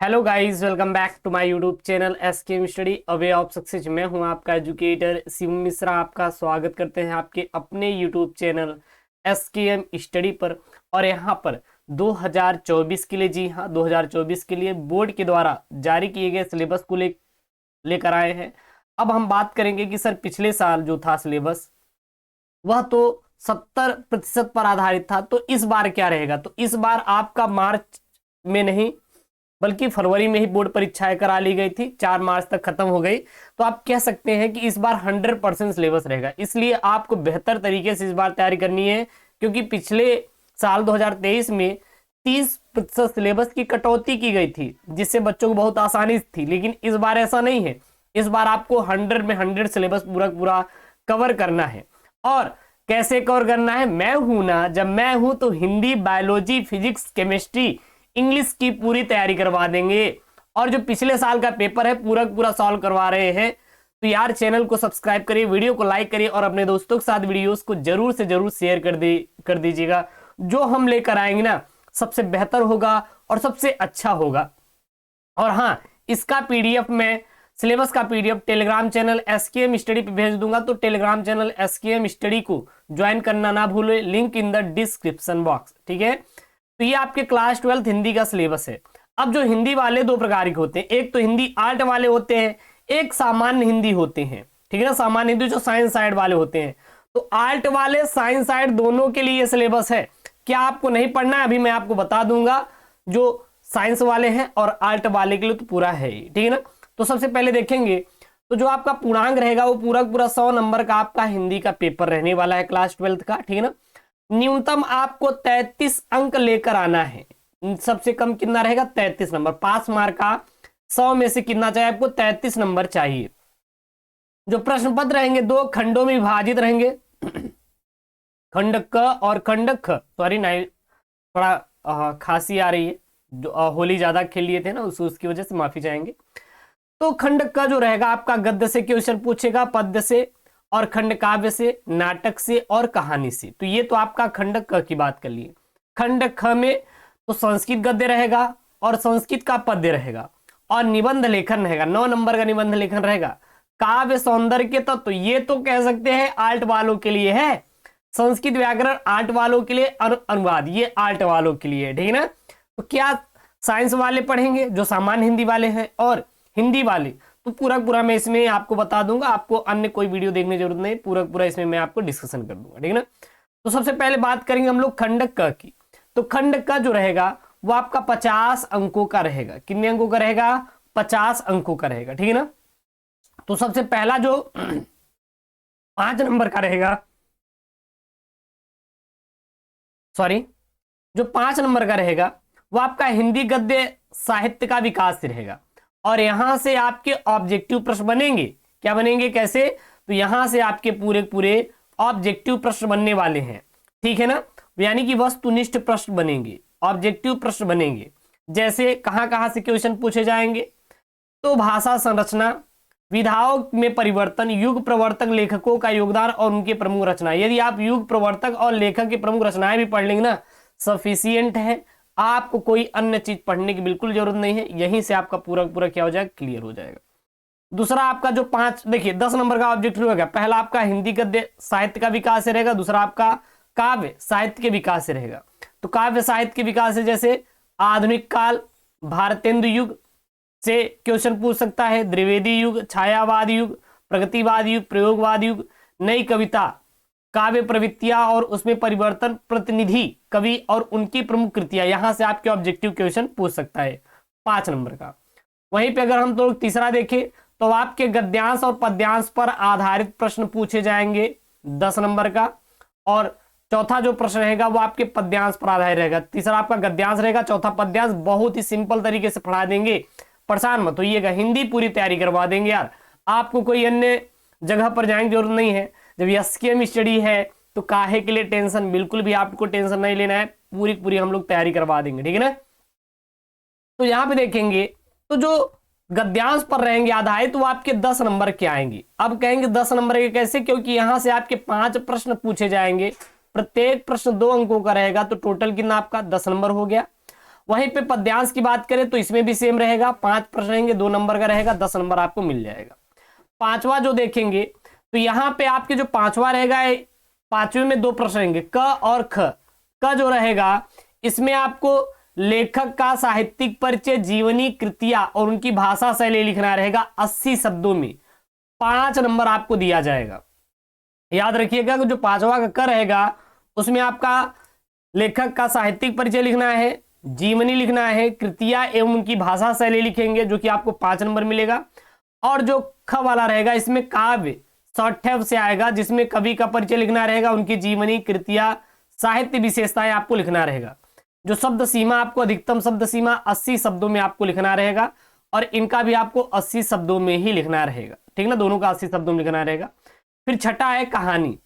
Hello guys, welcome back to my YouTube channel SKM study a way of success. मैं हूं आपका educator Shivam Mishra. आपका स्वागत करते हैं आपके अपने यूट्यूब चैनल एसकेएम स्टडी पर। और यहां पर 2024 के लिए, जी हां, 2024 के लिए बोर्ड के द्वारा जारी किए गए सिलेबस को लेकर आए हैं। अब हम बात करेंगे कि सर पिछले साल जो था सिलेबस वह तो 70% पर आधारित था, तो इस बार क्या रहेगा। तो इस बार आपका मार्च में नहीं बल्कि फरवरी में ही बोर्ड परीक्षाएं करा ली गई थी, 4 मार्च तक खत्म हो गई। तो आप कह सकते हैं कि इस बार 100% सिलेबस रहेगा। इसलिए आपको बेहतर तरीके से इस बार तैयारी करनी है, क्योंकि पिछले साल 2023 में 30% सिलेबस की कटौती की गई थी, जिससे बच्चों को बहुत आसानी थी। लेकिन इस बार ऐसा नहीं है। इस बार आपको 100 में 100 सिलेबस पूरा पूरा कवर करना है। और कैसे कवर करना है, मैं हूं ना, जब मैं हूं तो Hindi, biology, physics, chemistry, English की पूरी तैयारी करवा देंगे। और जो पिछले साल का पेपर है पूरा पूरा सॉल्व करवा रहे हैं। तो यार चैनल को सब्सक्राइब करिए, वीडियो को लाइक करिए और अपने दोस्तों के साथ वीडियोस को जरूर से जरूर शेयर कर दीजिएगा। जो हम लेकर आएंगे ना, सबसे बेहतर होगा और सबसे अच्छा होगा। और हाँ, इसका पीडीएफ में सिलेबस का PDF Telegram channel SKM study पे भेज दूंगा। तो टेलीग्राम चैनल एसकेएम स्टडी को ज्वाइन करना ना भूले, link in the description box. ठीक है, तो ये आपके क्लास 12 हिंदी का सिलेबस है। अब जो हिंदी वाले दो प्रकार के होते हैं, एक तो हिंदी आर्ट वाले होते हैं, एक सामान्य हिंदी होते हैं। ठीक है ना, सामान्य हिंदी जो साइंस साइड वाले होते हैं। तो आर्ट वाले साइंस साइड दोनों के लिए सिलेबस है। क्या आपको नहीं पढ़ना है, अभी मैं आपको बता दूंगा। जो साइंस वाले हैं और आर्ट वाले के लिए तो पूरा है ही। ठीक है ना, तो सबसे पहले देखेंगे तो जो आपका पूर्णांक रहेगा वो पूरा पूरा 100 नंबर का आपका हिंदी का पेपर रहने वाला है क्लास 12 का। ठीक है ना, न्यूनतम आपको 33 अंक लेकर आना है। सबसे कम कितना रहेगा, 33 नंबर। पास मार्क का 100 में से कितना चाहिए आपको, 33 नंबर चाहिए। जो प्रश्न पत्र रहेंगे 2 खंडों में विभाजित रहेंगे, खंड क और खंड ख। सॉरी नहीं, थोड़ा खांसी आ रही है, जो होली ज्यादा खेल लिए थे ना, उसकी वजह से माफी चाहेंगे। तो खंड का जो रहेगा आपका गद्य से क्वेश्चन पूछेगा, पद्य से, और खंड काव्य से, नाटक से और कहानी से। तो ये तो आपका खंड क की बात कर लिए। खंड ख में तो संस्कृत गद्य रहेगा और संस्कृत का पद्य रहेगा और निबंध लेखन रहेगा, 9 नंबर का निबंध लेखन रहेगा। काव्य सौंदर्य के तो ये तो कह सकते हैं आर्ट वालों के लिए है। संस्कृत व्याकरण आर्ट वालों के लिए, अनुवाद ये आर्ट वालों के लिए। ठीक है ना, तो क्या साइंस वाले पढ़ेंगे जो सामान्य हिंदी वाले हैं, और हिंदी वाले तो पूरा पूरा मैं इसमें आपको बता दूंगा। आपको अन्य कोई वीडियो देखने की जरूरत नहीं, पूरा पूरा इसमें मैं आपको डिस्कशन कर दूंगा। ठीक है ना, तो सबसे पहले बात करेंगे हम लोग खंड क की। तो खंड का जो रहेगा वो आपका 50 अंकों का रहेगा। कितने अंकों का रहेगा, 50 अंकों का रहेगा। ठीक है ना, तो सबसे पहला जो 5 नंबर का रहेगा, सॉरी, जो 5 नंबर का रहेगा वो आपका हिंदी गद्य साहित्य का विकास रहेगा। और यहां से आपके ऑब्जेक्टिव प्रश्न बनेंगे। क्या बनेंगे, कैसे, तो यहां से आपके पूरे पूरे ऑब्जेक्टिव प्रश्न बनने वाले हैं। ठीक है ना, यानी कि वस्तुनिष्ठ प्रश्न बनेंगे, ऑब्जेक्टिव प्रश्न बनेंगे। जैसे कहां कहां से क्वेश्चन पूछे जाएंगे, तो भाषा संरचना, विधाओं में परिवर्तन, युग प्रवर्तक लेखकों का योगदान और उनके प्रमुख रचनाएं। यदि आप युग प्रवर्तक और लेखक की प्रमुख रचनाएं भी पढ़ लेंगे ना, सफिशियंट है। आपको कोई अन्य चीज पढ़ने की बिल्कुल जरूरत नहीं है, यहीं से आपका पूरा पूरा क्या हो जाएगा, क्लियर हो जाएगा। दूसरा आपका जो 5, देखिए 10 नंबर का ऑब्जेक्टिव रहेगा। पहला आपका हिंदी गद्य साहित्य का विकास से रहेगा, दूसरा आपका काव्य साहित्य के विकास से रहेगा। तो काव्य साहित्य के विकास से जैसे आधुनिक काल, भारतेंदु युग से क्वेश्चन पूछ सकता है, द्विवेदी युग, छायावाद युग, प्रगतिवाद युग, प्रयोगवाद युग, नई कविता, काव्य प्रवृत्तियां और उसमें परिवर्तन, प्रतिनिधि कवि और उनकी प्रमुख कृतियां। यहां से आपके ऑब्जेक्टिव क्वेश्चन पूछ सकता है 5 नंबर का। वहीं पे अगर हम तो तीसरा देखें तो आपके गद्यांश और पद्यांश पर आधारित प्रश्न पूछे जाएंगे 10 नंबर का। और चौथा जो प्रश्न रहेगा वो आपके पद्यांश पर आधारित रहेगा। तीसरा आपका गद्यांश रहेगा, चौथा पद्यांश। बहुत ही सिंपल तरीके से पढ़ा देंगे, परेशान मत होइएगा। हिंदी पूरी तैयारी करवा देंगे यार, आपको कोई अन्य जगह पर जाने की जरूरत नहीं है। जब एसकेएम स्टडी है तो काहे के लिए टेंशन, बिल्कुल भी आपको टेंशन नहीं लेना है, पूरी पूरी हम लोग तैयारी करवा देंगे। ठीक है ना, तो यहां पे देखेंगे तो जो गद्यांश पर रहेंगे आधारित वो आपके 10 नंबर के आएंगे। अब कहेंगे 10 नंबर के कैसे, क्योंकि यहां से आपके 5 प्रश्न पूछे जाएंगे, प्रत्येक प्रश्न 2 अंकों का रहेगा। तो टोटल कितना आपका 10 नंबर हो गया। वहीं पे पद्यांश की बात करें तो इसमें भी सेम रहेगा, 5 प्रश्न रहेंगे, 2 नंबर का रहेगा, 10 नंबर आपको मिल जाएगा। पांचवा जो देखेंगे तो यहां पे आपके जो पांचवा रहेगा, पांचवे में 2 प्रश्न रहेंगे, क और ख। क जो रहेगा इसमें आपको लेखक का साहित्यिक परिचय, जीवनी, कृतियां और उनकी भाषा शैली लिखना रहेगा 80 शब्दों में, 5 नंबर आपको दिया जाएगा। याद रखिएगा कि जो पांचवा का क रहेगा उसमें आपका लेखक का साहित्यिक परिचय लिखना है, जीवनी लिखना है, कृतियां एवं उनकी भाषा शैली लिखेंगे जो कि आपको 5 नंबर मिलेगा। और जो ख वाला रहेगा इसमें काव्य शॉर्ट से आएगा, जिसमें कवि का परिचय लिखना रहेगा, उनकी जीवनी, कृतियां, साहित्य विशेषताएं आपको लिखना रहेगा। जो शब्द सीमा आपको अधिकतम शब्द सीमा 80 शब्दों में आपको लिखना रहेगा, और इनका भी आपको 80 शब्दों में ही लिखना रहेगा, ठीक ना, दोनों का 80 शब्दों में लिखना रहेगा। फिर छठा है कहानी।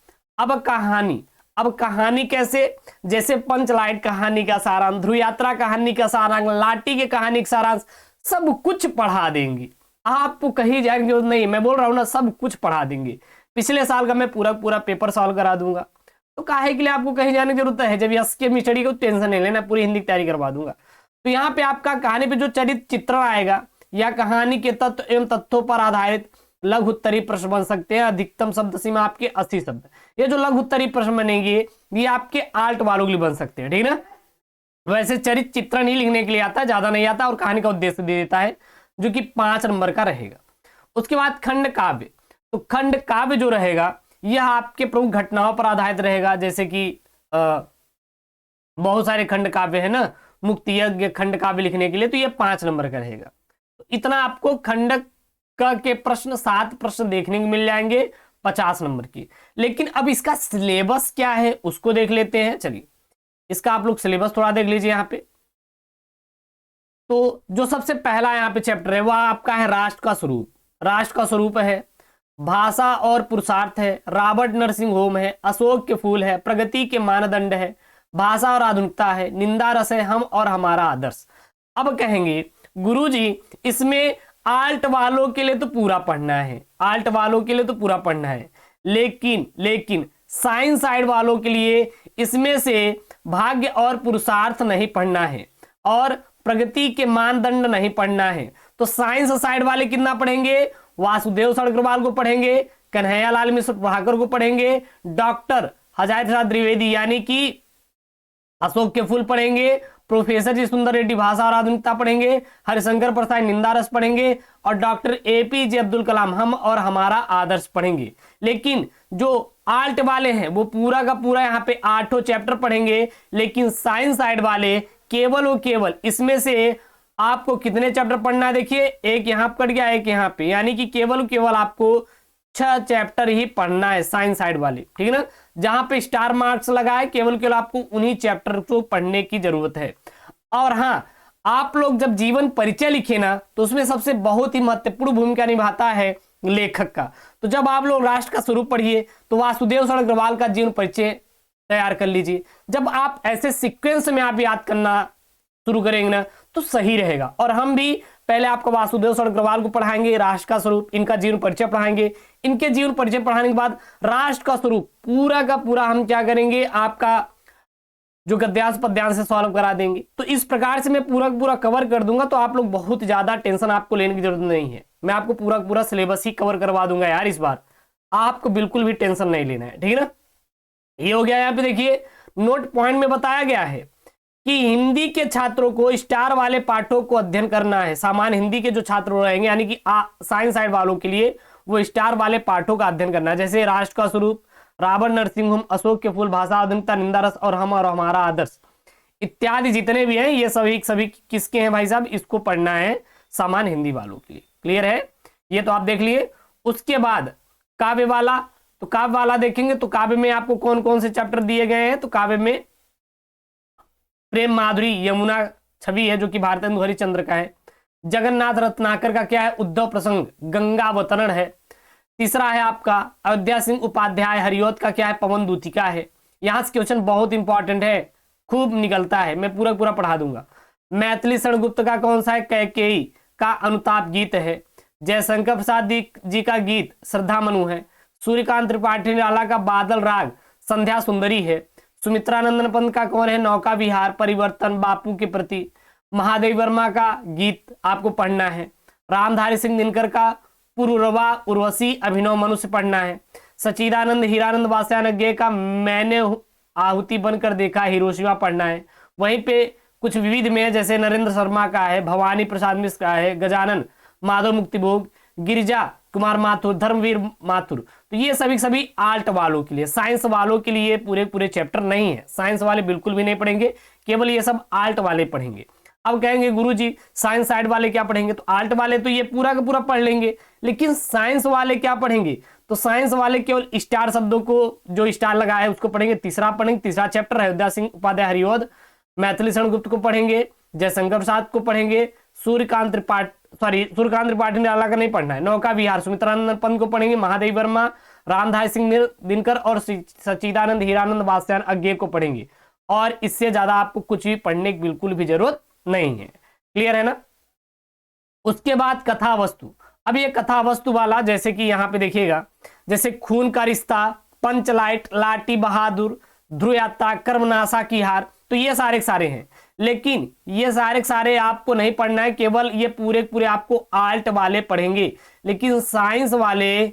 अब कहानी कैसे, जैसे पंचलाइट कहानी का सारांश, ध्रुव यात्रा कहानी का सारांश, लाठी के कहानी का सारांश, सब कुछ पढ़ा देंगे आपको, कहीं जाएंगे नहीं, मैं बोल रहा हूं ना, सब कुछ पढ़ा देंगे। पिछले साल का मैं पूरा पेपर सॉल्व करा दूंगा, तो काहे के लिए आपको कहीं जाने की जरूरत है, जब एसकेएम स्टडी को टेंशन नहीं लेना, पूरी हिंदी की तैयारी करवा दूंगा। तो यहाँ पे आपका कहानी पे जो चरित्र चित्रण आएगा या कहानी के तत्व एवं तथ्यों पर आधारित लघु उत्तरीय प्रश्न बन सकते हैं। अधिकतम शब्द सीमा आपके 80 शब्द। ये जो लघु उत्तरीय प्रश्न बनेंगे ये आपके आर्ट वालों के लिए बन सकते हैं, ठीक ना। वैसे चरित्र चित्रण ही लिखने के लिए आता है, ज्यादा नहीं आता, और कहानी का उद्देश्य दे देता है जो कि 5 नंबर का रहेगा। उसके बाद खंड काव्य। तो खंड काव्य जो रहेगा यह आपके प्रमुख घटनाओं पर आधारित रहेगा, जैसे कि बहुत सारे खंड काव्य है ना, मुक्ति यज्ञ खंड काव्य लिखने के लिए, तो ये 5 नंबर का रहेगा। तो इतना आपको खंड के प्रश्न 7 प्रश्न देखने को मिल जाएंगे 50 नंबर की। लेकिन अब इसका सिलेबस क्या है उसको देख लेते हैं। चलिए इसका आप लोग सिलेबस थोड़ा देख लीजिए यहाँ पे। तो जो सबसे पहला यहाँ पे चैप्टर है वह आपका है राष्ट्र का स्वरूप। राष्ट्र का स्वरूप है, भाषा और पुरुषार्थ है, रॉबर्ट नरसिंह होम है, अशोक के फूल है, प्रगति के मानदंड है, भाषा और आधुनिकता है, निंदा रस है, हम और हमारा आदर्श। अब कहेंगे गुरुजी इसमें आर्ट वालों के लिए तो पूरा पढ़ना है, आर्ट वालों के लिए तो पूरा पढ़ना है, लेकिन साइंस साइड वालों के लिए इसमें से भाग्य और पुरुषार्थ नहीं पढ़ना है और प्रगति के मानदंड नहीं पढ़ना है। तो साइंस साइड वाले कितना पढ़ेंगे, वासुदेव अग्रवाल को पढ़ेंगे, कन्हैयालाल मिश्र प्रभाकर को पढ़ेंगे, डॉक्टर हजायत प्रसाद द्विवेदी यानी कि अशोक के फूल पढ़ेंगे, प्रोफेसर जी सुंदर रेड्डी भाषा और आधुनिकता पढ़ेंगे, हरिशंकर प्रसाद निंदा रस पढ़ेंगे, और डॉक्टर एपीजे अब्दुल कलाम हम और हमारा आदर्श पढ़ेंगे। लेकिन जो आर्ट वाले हैं वो पूरा का पूरा यहाँ पे 8 चैप्टर पढ़ेंगे, लेकिन साइंस साइड वाले केवल और केवल इसमें से आपको कितने चैप्टर पढ़ना है, देखिए एक यहाँ कट गया, एक यहाँ पे, यानी कि केवल आपको 6 चैप्टर ही पढ़ना है साइंस साइड वाले, ठीक है ना। जहां पे स्टार मार्क्स लगाए केवल आपको उन्हीं चैप्टर को पढ़ने की जरूरत है। और हाँ, आप लोग जब जीवन परिचय लिखे ना तो उसमें सबसे बहुत ही महत्वपूर्ण भूमिका निभाता है लेखक का। तो जब आप लोग राष्ट्र का स्वरूप पढ़िए तो वासुदेव अग्रवाल का जीवन परिचय तैयार कर लीजिए। जब आप ऐसे सीक्वेंस में आप याद करना शुरू करेंगे ना तो सही रहेगा। और हम भी पहले आपको वासुदेव अग्रवाल को पढ़ाएंगे, राष्ट्र का स्वरूप, इनका जीवन परिचय पढ़ाएंगे। इनके जीवन परिचय पढ़ाने के बाद राष्ट्र का स्वरूप पूरा का पूरा हम क्या करेंगे, आपका जो गद्यांश पद्यांश से सॉल्व करा देंगे। तो इस प्रकार से मैं पूरा कवर कर दूंगा, तो आप लोग बहुत ज्यादा टेंशन आपको लेने की जरूरत नहीं है। मैं आपको पूरा सिलेबस ही कवर करवा दूंगा यार, इस बार आपको बिल्कुल भी टेंशन नहीं लेना है, ठीक है ना। ये हो गया। यहाँ पे देखिए नोट पॉइंट में बताया गया है कि हिंदी के छात्रों को स्टार वाले पाठों को अध्ययन करना है। सामान्य हिंदी के जो छात्र रहेंगे यानी कि साइंस साइड वालों के लिए वो स्टार वाले पाठों का अध्ययन करना है, जैसे राष्ट्र का स्वरूप, रॉबर्ट नरसिंह होम, अशोक के फूल, भाषा आधुनिकता, निंदा रस और हम और हमारा आदर्श इत्यादि जितने भी हैं ये सभी किसके हैं भाई साहब, इसको पढ़ना है सामान्य हिंदी वालों के लिए। क्लियर है, ये तो आप देख लिए। उसके बाद काव्य वाला, तो काव्य वाला देखेंगे तो काव्य में आपको कौन कौन से चैप्टर दिए गए हैं। तो काव्य में प्रेम माधुरी यमुना छवि है जो कि भारतेंदु हरिश्चंद्र का है। जगन्नाथ रत्नाकर का क्या है, उद्धव प्रसंग गंगावतरण है। तीसरा है आपका अयोध्या सिंह उपाध्याय हरिऔध का क्या है, पवन दूतिका है। यहां से क्वेश्चन बहुत इंपॉर्टेंट है, खूब निकलता है, मैं पूरा पढ़ा दूंगा। मैथिली शरणगुप्त का कौन सा है, कैकेयी का अनुताप गीत है। जयशंकर प्रसाद जी का गीत श्रद्धा मनु है। सूर्यकांत त्रिपाठी निराला का बादल राग संध्या सुंदरी है। सुमित्रानंदन पंत का कौन है, नौका विहार परिवर्तन बापू के प्रति। महादेव वर्मा का गीत आपको पढ़ना है। रामधारी सिंह दिनकर का पुरुरवा उर्वशी अभिनव मनुष्य पढ़ना है। सच्चिदानंद हीरानंद वात्स्यायन का मैंने आहुति बनकर देखा हिरोशिमा पढ़ना है। वहीं पे कुछ विविध में जैसे नरेंद्र शर्मा का है, भवानी प्रसाद मिश्र का है, गजानन माधव मुक्तिभोग, गिरिजा कुमार माथुर, धर्मवीर माथुर। तो ये सभी आर्ट वालों के लिए, साइंस वालों के लिए पूरे चैप्टर नहीं है। साइंस वाले बिल्कुल भी नहीं पढ़ेंगे, केवल ये सब आर्ट वाले पढ़ेंगे। अब कहेंगे गुरुजी साइंस साइड वाले क्या पढ़ेंगे? तो आर्ट वाले तो ये पूरा का पूरा पढ़ लेंगे, लेकिन साइंस वाले क्या पढ़ेंगे? तो साइंस वाले केवल स्टार शब्दों को, जो स्टार लगा है उसको पढ़ेंगे। तीसरा चैप्टर अयोध्या सिंह उपाध्याय हरिओद, मैथिली शरण गुप्त को पढ़ेंगे, जयशंकर प्रसाद को पढ़ेंगे, सूर्यकांत त्रिपाठी निराला का नहीं पढ़ना है। नौका विहार सुमित्रानंद पंत को पढ़ेंगे, महादेव वर्मा, रामधारी सिंह दिनकर और सच्चिदानंद हीरानंद वात्स्यायन अज्ञेय को पढ़ेंगे। और इससे ज्यादा आपको कुछ भी पढ़ने की बिल्कुल भी जरूरत नहीं है। क्लियर है ना? उसके बाद कथा वस्तु। अब ये कथा वस्तु वाला, जैसे कि यहाँ पे देखिएगा, जैसे खून का रिश्ता, पंचलाइट, लाटी बहादुर, ध्रुव यात्रा, कर्मनाशा की हार, तो ये सारे हैं। लेकिन ये सारे आपको नहीं पढ़ना है, केवल ये पूरे आपको आर्ट वाले पढ़ेंगे। लेकिन साइंस वाले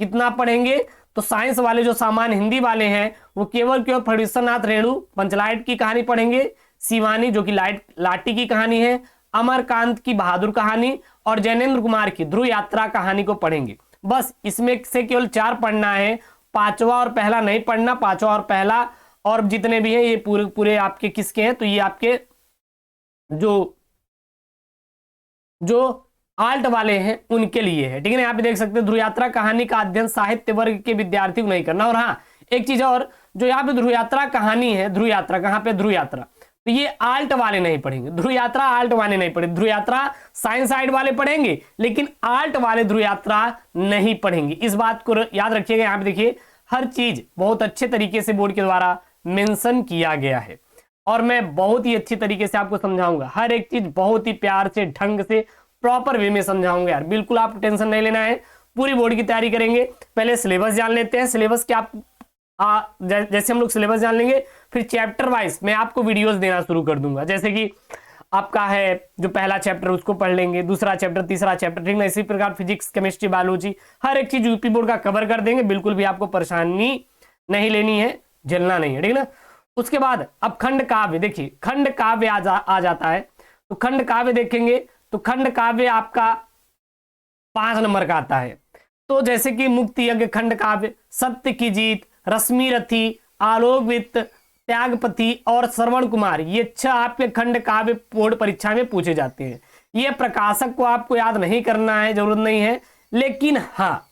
कितना पढ़ेंगे? तो साइंस वाले जो सामान्य हिंदी वाले हैं वो केवल फणीश्वरनाथ रेणु पंचलाइट की कहानी पढ़ेंगे, शिवानी जो कि लाटी की कहानी है, अमरकांत की बहादुर कहानी और जैनेन्द्र कुमार की ध्रुव यात्रा कहानी को पढ़ेंगे। बस इसमें से केवल 4 पढ़ना है, 5वां और पहला नहीं पढ़ना। 5वां और पहला और जितने भी हैं ये पूरे आपके किसके हैं? तो ये आपके जो आर्ट वाले हैं उनके लिए है। ठीक है ना? यहाँ पे देख सकते हैं ध्रुव यात्रा कहानी का अध्ययन साहित्य वर्ग के विद्यार्थियों को नहीं करना। और हाँ, एक चीज और, जो यहाँ पे ध्रुव यात्रा कहानी है, ध्रुव यात्रा कहाँ पे? ध्रुव यात्रा, तो ये आर्ट वाले नहीं पढ़ेंगे। ध्रुव यात्रा आर्ट वाले नहीं पढ़ेंगे। ध्रुव यात्रा साइंस साइड वाले पढ़ेंगे, लेकिन आर्ट वाले ध्रुव यात्रा नहीं पढ़ेंगे। इस बात को याद रखिएगा। यहाँ पे देखिए हर चीज बहुत अच्छे तरीके से बोर्ड के द्वारा मेंशन किया गया है और मैं बहुत ही अच्छी तरीके से आपको समझाऊंगा। हर एक चीज बहुत ही प्यार से, ढंग से, प्रॉपर वे में समझाऊंगा यार। बिल्कुल आपको टेंशन नहीं लेना है, पूरी बोर्ड की तैयारी करेंगे। पहले सिलेबस जान लेते हैं। सिलेबस क्या जैसे हम लोग सिलेबस जान लेंगे, फिर चैप्टर वाइज मैं आपको वीडियोस देना शुरू कर दूंगा। जैसे कि आपका है जो पहला चैप्टर उसको पढ़ लेंगे, दूसरा चैप्टर, तीसरा चैप्टर, ठीक ना? इसी प्रकार फिजिक्स, केमिस्ट्री, बायोलॉजी, हर एक चीज यूपी बोर्ड का कवर कर देंगे। बिल्कुल भी आपको परेशानी नहीं लेनी है, झेलना नहीं है, ठीक ना? उसके बाद अब खंड काव्य देखिए, खंड काव्य आ जाता है। तो खंड काव्य देखेंगे तो खंड काव्य आपका 5 नंबर का आता है। तो जैसे कि मुक्ति यज्ञ खंड काव्य, सत्य की जीत, रश्मि रथी, आलोकवित, त्यागपति और श्रवण कुमार, ये 6 आपके खंड काव्य बोर्ड परीक्षा में पूछे जाते हैं। ये प्रकाशक को आपको याद नहीं करना है, जरूरत नहीं है। लेकिन हाँ,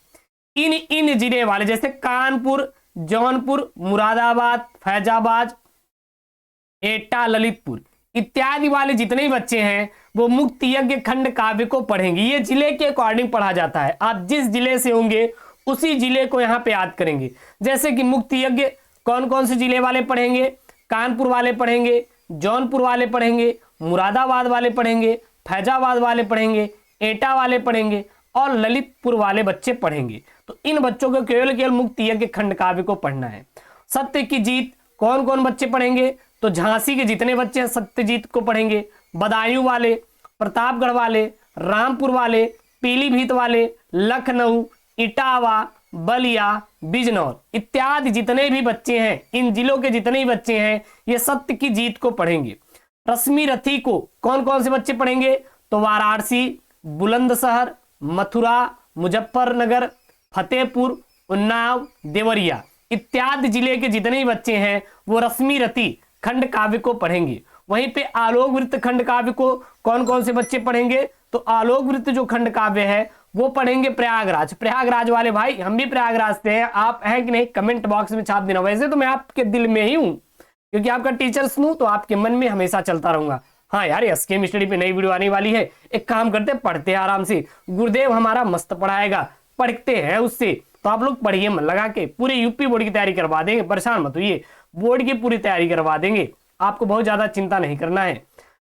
इन जिले वाले जैसे कानपुर, जौनपुर, मुरादाबाद, फैजाबाद, एटा, ललितपुर इत्यादि वाले जितने भी बच्चे हैं वो मुक्ति यज्ञ खंड काव्य को पढ़ेंगे। ये जिले के अकॉर्डिंग पढ़ा जाता है। आप जिस जिले से होंगे उसी जिले को यहाँ पे याद करेंगे। जैसे कि मुक्ति यज्ञ कौन कौन से जिले वाले पढ़ेंगे? कानपुर वाले पढ़ेंगे, जौनपुर वाले पढ़ेंगे, मुरादाबाद वाले पढ़ेंगे, फैजाबाद वाले पढ़ेंगे, एटा वाले पढ़ेंगे और ललितपुर वाले बच्चे पढ़ेंगे। तो इन बच्चों को केवल मुक्ति यज्ञ खंड काव्य को पढ़ना है। सत्य की जीत कौन कौन बच्चे पढ़ेंगे? तो झांसी के जितने बच्चे हैं सत्यजीत को पढ़ेंगे। बदायूं वाले, प्रतापगढ़ वाले, रामपुर वाले, पीलीभीत वाले, लखनऊ, इटावा, बलिया, बिजनौर इत्यादि जितने भी बच्चे हैं, इन जिलों के जितने भी बच्चे हैं ये सत्य की जीत को पढ़ेंगे। रश्मि रथी को कौन कौन से बच्चे पढ़ेंगे? तो वाराणसी, बुलंदशहर, मथुरा, मुजफ्फरनगर, फतेहपुर, उन्नाव, देवरिया इत्यादि जिले के जितने भी बच्चे हैं वो रश्मि रथी खंड काव्य को पढ़ेंगे। वहीं पे आलोक वृत्त खंड काव्य को कौन कौन से बच्चे पढ़ेंगे? तो आलोक वृत्त जो खंड काव्य है वो पढ़ेंगे प्रयागराज वाले भाई। हम भी प्रयागराज से हैं, आप हैं कि नहीं? कमेंट बॉक्स में छाप देना। वैसे तो मैं आपके दिल में ही हूं, क्योंकि आपका टीचर्स हूं तो आपके मन में हमेशा चलता रहूंगा। हाँ यार, एसकेएम स्टडी पे नई वीडियो आने वाली है। एक काम करते, पढ़ते हैं आराम से। गुरुदेव हमारा मस्त पढ़ाएगा, पढ़ते हैं उससे। तो आप लोग पढ़िए मन लगा के, पूरे यूपी बोर्ड की तैयारी करवा देंगे। परेशान मत होइए, बोर्ड की पूरी तैयारी करवा देंगे, आपको बहुत ज्यादा चिंता नहीं करना है।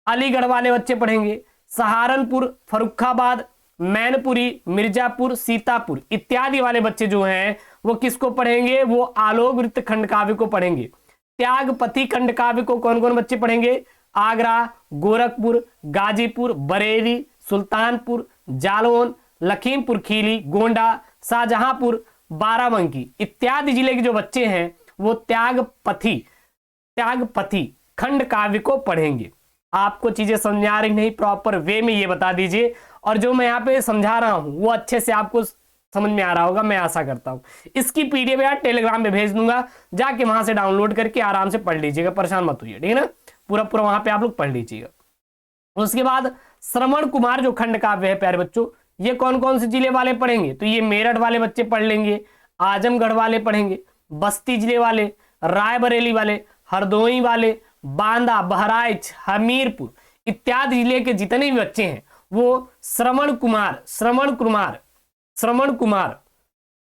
अलीगढ़ वाले बच्चे पढ़ेंगे, सहारनपुर, फर्रुखाबाद, मैनपुरी, मिर्जापुर, सीतापुर इत्यादि वाले बच्चे जो हैं वो किसको पढ़ेंगे? वो आलोक वृत्त खंड काव्य को पढ़ेंगे। त्यागपति खंड काव्य को कौन कौन बच्चे पढ़ेंगे? आगरा, गोरखपुर, गाजीपुर, बरेली, सुल्तानपुर, जालौन, लखीमपुर खीरी, गोंडा, शाहजहांपुर, बाराबंकी इत्यादि जिले के जो बच्चे हैं वो त्यागपति खंड काव्य को पढ़ेंगे। आपको चीजें समझ आ रही नहीं, प्रॉपर वे में ये बता दीजिए, और जो मैं यहाँ पे समझा रहा हूं वो अच्छे से आपको समझ में आ रहा होगा, मैं आशा करता हूं। इसकी पीडीएफ यार टेलीग्राम में भेज दूंगा, जाके वहां से डाउनलोड करके आराम से पढ़ लीजिएगा, परेशान मत होइए, ठीक है ना। पूरा पूरा वहां पे आप लोग पढ़ लीजिएगा। उसके बाद श्रवण कुमार जो खंड काव्य है प्यारे बच्चों, ये कौन कौन से जिले वाले पढ़ेंगे? तो ये मेरठ वाले बच्चे पढ़ लेंगे, आजमगढ़ वाले पढ़ेंगे, बस्ती जिले वाले, रायबरेली वाले, हरदोई वाले, बांदा, बहराइच, हमीरपुर इत्यादि जिले के जितने भी बच्चे हैं वो श्रवण कुमार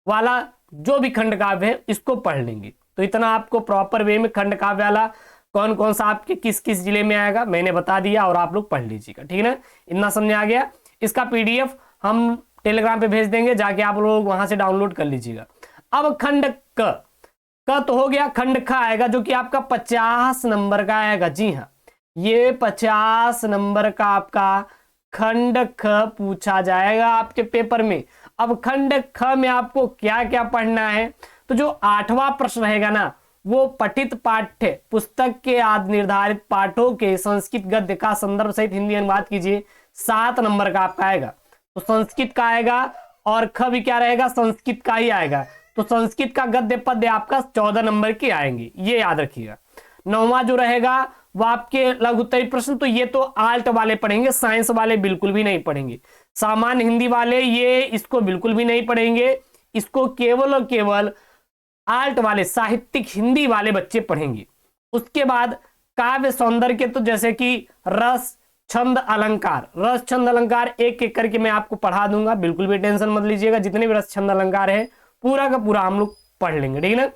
वाला जो भी खंड काव्य है इसको पढ़ लेंगे। तो इतना आपको प्रॉपर वे में खंड काव्य वाला कौन कौन सा आपके किस किस जिले में आएगा मैंने बता दिया, और आप लोग पढ़ लीजिएगा, ठीक है ना। इतना समझ आ गया। इसका पीडीएफ हम टेलीग्राम पे भेज देंगे, जाके आप लोग वहां से डाउनलोड कर लीजिएगा। अब खंड क तो हो गया, खंड ख आएगा जो कि आपका 50 नंबर का आएगा। जी हाँ, ये 50 नंबर का आपका खंड ख पूछा जाएगा आपके पेपर में। अब खंड ख में आपको क्या क्या पढ़ना है? तो जो 8वां प्रश्न रहेगा ना, वो पठित पाठ्य पुस्तक के आदि निर्धारित पाठों के संस्कृत गद्य का संदर्भ सहित हिंदी अनुवाद कीजिए, 7 नंबर का आपका आएगा। तो संस्कृत का आएगा, और ख भी क्या रहेगा? संस्कृत का ही आएगा। तो संस्कृत का गद्य पद्य आपका 14 नंबर के आएंगे, ये याद रखिएगा। 9वां जो रहेगा वो आपके लघुत्तरी प्रश्न, तो ये तो आल्ट वाले पढ़ेंगे, साइंस वाले बिल्कुल भी नहीं पढ़ेंगे। सामान्य हिंदी वाले ये इसको बिल्कुल भी नहीं पढ़ेंगे, इसको केवल और केवल आल्ट वाले साहित्यिक हिंदी वाले बच्चे पढ़ेंगे। उसके बाद काव्य सौंदर्य के, तो जैसे कि रस, छंद, अलंकार एक एक करके मैं आपको पढ़ा दूंगा, बिल्कुल भी टेंशन मत लीजिएगा। जितने भी रस, छंद, अलंकार है पूरा का पूरा हम लोग पढ़ लेंगे, ठीक है ना।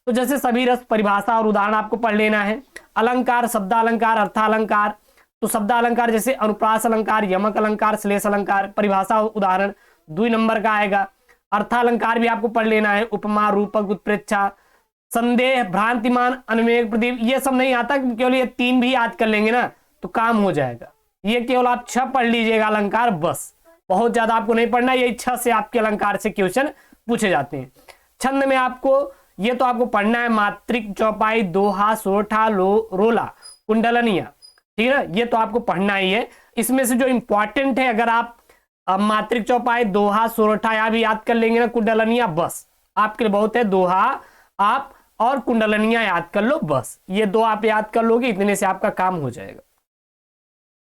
तो जैसे सभी रस, परिभाषा और उदाहरण आपको पढ़ लेना है। अलंकार, शब्दालंकार, अर्थालंकार, तो शब्दालंकार जैसे अनुप्रास अलंकार, यमक अलंकार, श्लेष अलंकार, परिभाषा उदाहरण 2 नंबर का आएगा। अर्थालंकार भी आपको पढ़ लेना है, उपमा, रूपक, उत्प्रेक्षा, संदेह, भ्रांतिमान, अनुमेय, प्रदीप, ये सब नहीं आता, केवल ये 3 भी याद कर लेंगे ना तो काम हो जाएगा। ये केवल आप 6 पढ़ लीजिएगा अलंकार, बस, बहुत ज्यादा आपको नहीं पढ़ना। यही 6 से आपके अलंकार से क्वेश्चन पूछे जाते हैं। छंद में आपको ये तो आपको पढ़ना है, मात्रिक, चौपाई, दोहा, सोरठा, रोला, कुंडलनिया, ठीक है ना, ये तो आपको पढ़ना ही है। इसमें से जो इंपॉर्टेंट है, अगर आप मात्रिक, चौपाई, दोहा, सोरठा या भी याद कर लेंगे ना, कुंडलनिया, बस आपके लिए बहुत है। दोहा आप और कुंडलनिया याद कर लो, बस ये 2 आप याद कर लोगे, इतने से आपका काम हो जाएगा।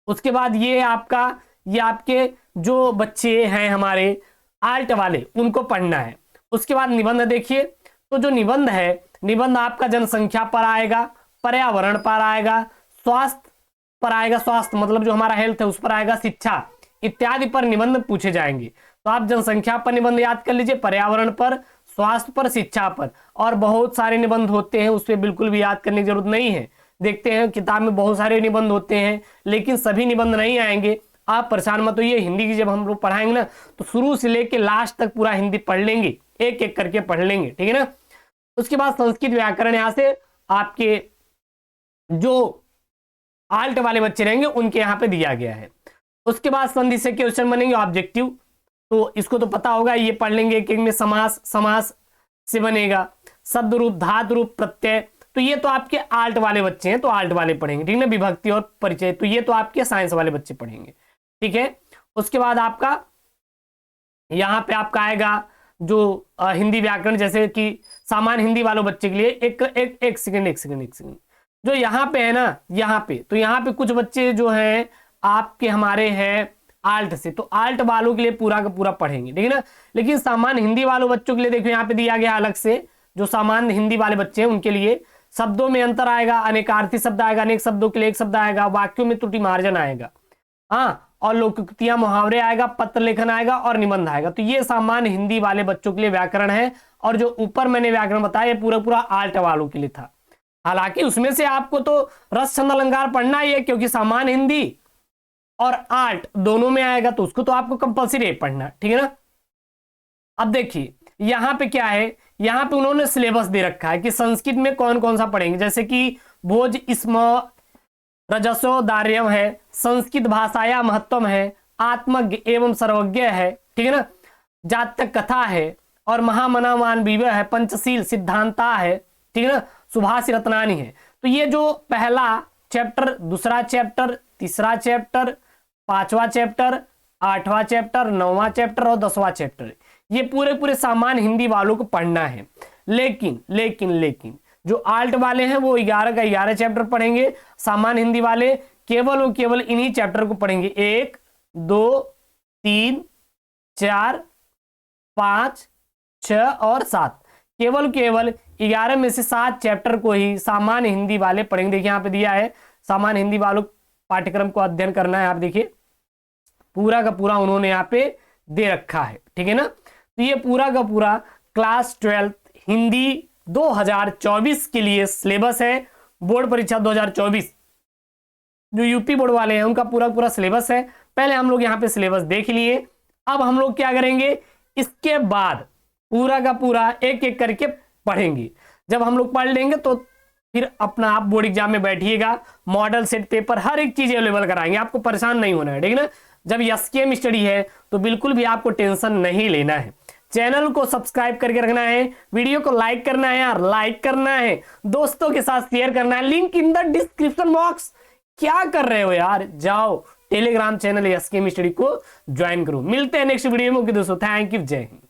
उसके बाद ये आपके जो बच्चे हैं हमारे आल्ट वाले, उनको पढ़ना है। उसके बाद निबंध देखिए, तो जो निबंध है, निबंध आपका जनसंख्या पर आएगा, पर्यावरण पर आएगा, स्वास्थ्य पर आएगा, स्वास्थ्य मतलब जो हमारा हेल्थ है उस पर आएगा, शिक्षा इत्यादि पर निबंध पूछे जाएंगे। तो आप जनसंख्या पर निबंध याद कर लीजिए, पर्यावरण पर, स्वास्थ्य पर, शिक्षा पर, और बहुत सारे निबंध होते हैं, उस पर बिल्कुल भी याद करने की जरूरत नहीं है। देखते हैं किताब में बहुत सारे निबंध होते हैं, लेकिन सभी निबंध नहीं आएंगे, आप परेशान मत होइए। हिंदी की जब हम लोग पढ़ाएंगे ना, तो शुरू से लेके लास्ट तक पूरा हिंदी पढ़ लेंगे, एक एक करके पढ़ लेंगे, ठीक है ना। उसके बाद संस्कृत व्याकरण, यहां से आपके जो आल्ट वाले बच्चे रहेंगे उनके यहाँ पे दिया गया है। उसके बाद संधि से क्वेश्चन बनेंगे, ऑब्जेक्टिव, तो इसको तो पता होगा, ये पढ़ लेंगे। एक एक में समास से बनेगा, शब्द रूप, धातु रूप, प्रत्यय, तो ये तो आपके आल्ट वाले बच्चे हैं, तो आल्ट वाले पढ़ेंगे, ठीक है ना। विभक्ति और परिचय, तो ये तो आपके साइंस वाले बच्चे पढ़ेंगे, ठीक है। उसके बाद आपका यहाँ पे आपका आएगा जो हिंदी व्याकरण, जैसे कि सामान्य हिंदी वालों बच्चे के लिए एक सेकंड जो यहाँ पे है ना, यहाँ पे, तो यहाँ पे कुछ बच्चे जो हैं आपके हमारे हैं आल्ट से, तो आल्ट वालों के लिए पूरा का पूरा पढ़ेंगे, ठीक है ना। लेकिन सामान्य हिंदी वालों बच्चों के लिए देखो यहाँ पे दिया गया अलग से, जो सामान्य हिंदी वाले बच्चे हैं उनके लिए शब्दों में अंतर आएगा, अनेकार्थी शब्द आएगा, अनेक शब्दों के लिए एक शब्द आएगा, वाक्यों में त्रुटि मार्जन आएगा, हाँ, और लोकोक्तियां, मुहावरे आएगा, पत्र लेखन आएगा, और निबंध आएगा। तो ये सामान्य हिंदी वाले बच्चों के लिए व्याकरण है, और जो ऊपर मैंने व्याकरण बताया ये पूरा पूरा आल्ट वालों के लिए था। हालांकि उसमें से आपको तो रस, छंद, अलंकार पढ़ना ही है, क्योंकि सामान्य हिंदी और आल्ट दोनों में आएगा, तो उसको तो आपको कंपल्सरी पढ़ना, ठीक है ना। अब देखिए यहाँ पे क्या है, यहाँ पे उन्होंने सिलेबस दे रखा है कि संस्कृत में कौन कौन सा पढ़ेंगे, जैसे कि भोज स्म रजसो दार्यम है, संस्कृत भाषाया महत्वम है, आत्मज्ञ एवं सर्वज्ञ है, ठीक है ना, जातक कथा है, और महामनामान विवय है, पंचशील सिद्धांता है, ठीक है ना, सुभाष रत्नानी है। तो ये जो पहला चैप्टर, दूसरा चैप्टर, तीसरा चैप्टर, पांचवा चैप्टर, आठवां चैप्टर, नौवां चैप्टर और 10वां चैप्टर, ये पूरे पूरे सामान्य हिंदी वालों को पढ़ना है। लेकिन लेकिन लेकिन जो आल्ट वाले हैं वो 11 का 11 चैप्टर पढ़ेंगे, सामान्य हिंदी वाले केवल और केवल इन्हीं चैप्टर को पढ़ेंगे, 1 2 3 4 5 6 और 7, केवल केवल 11 में से 7 चैप्टर को ही सामान्य हिंदी वाले पढ़ेंगे। देखिए यहाँ पे दिया है सामान्य हिंदी वालों पाठ्यक्रम को अध्ययन करना है, आप देखिए पूरा का पूरा उन्होंने यहाँ पे दे रखा है, ठीक है ना। तो ये पूरा का पूरा क्लास 12 हिंदी 2024 के लिए सिलेबस है, बोर्ड परीक्षा 2024 जो यूपी बोर्ड वाले हैं उनका पूरा पूरा सिलेबस है। पहले हम लोग यहाँ पे सिलेबस देख लिए, अब हम लोग क्या करेंगे, इसके बाद पूरा का पूरा एक एक करके पढ़ेंगे। जब हम लोग पढ़ लेंगे तो फिर अपना आप बोर्ड एग्जाम में बैठिएगा, मॉडल सेट पेपर हर एक चीज अवेलेबल कराएंगे, आपको परेशान नहीं होना है, ठीक है ना। जब एसकेएम स्टडी है तो बिल्कुल भी आपको टेंशन नहीं लेना है। चैनल को सब्सक्राइब करके रखना है, वीडियो को लाइक करना है यार, लाइक करना है, दोस्तों के साथ शेयर करना है, link in the description box. क्या कर रहे हो यार, जाओ टेलीग्राम चैनल एसकेएम स्टडी को ज्वाइन करो। मिलते हैं नेक्स्ट वीडियो में, दोस्तों थैंक यू, जय हिंद।